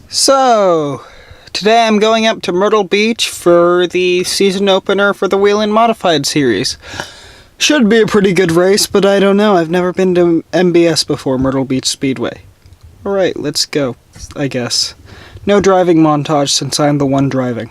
So, today I'm going up to Myrtle Beach for the season opener for the Whelen Modified series. Should be a pretty good race, but I don't know. I've never been to MBS before, Myrtle Beach Speedway. Alright, let's go, I guess. No driving montage since I'm the one driving.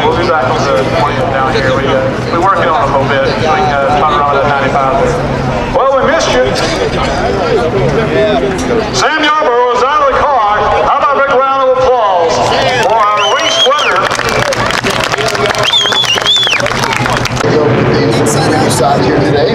We'll be back on the 20th down here. We're working on it a little bit. We can talk around at 95. Well, we missed you. Sam Yarborough is out of the car. How about a big round of applause for our race winner? Inside here today.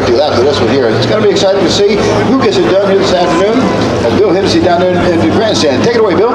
50 laps of this one here. It's going to be exciting to see who gets it done here this afternoon. And Bill Hennessy down there in the grandstand. Take it away, Bill.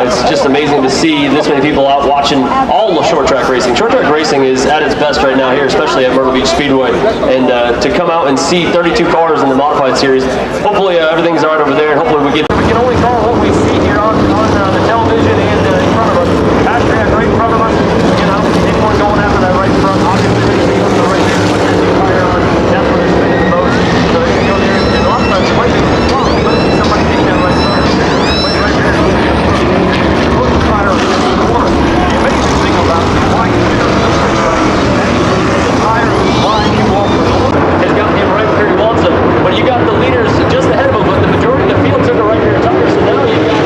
It's just amazing to see this many people out watching all the short track racing. Short track racing is at its best right now here, especially at Myrtle Beach Speedway. And to come out and see 32 cars in the modified series, hopefully everything's all right over there, and hopefully we can only call what we see here on the television and in front of us. Fast track right in front of us. You know, anyone going after that right in front, obviously they see the right here, put that tire on. That's where they're spinning the most. So they can go there, and a lot of times it might be wrong. You might see somebody take that right front. But right there, put the tire on the corner. The amazing thing about why you do this is the tire line you walk has got him right where he wants him. But you got the leaders just ahead of him, but the majority of the field took a right rear tire, so now you've got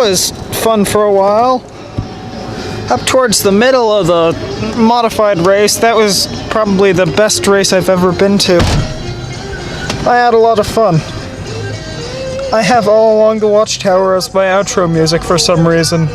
was fun for a while. Up towards the middle of the modified race, that was probably the best race I've ever been to. I had a lot of fun. I have All Along the Watchtower as my outro music for some reason.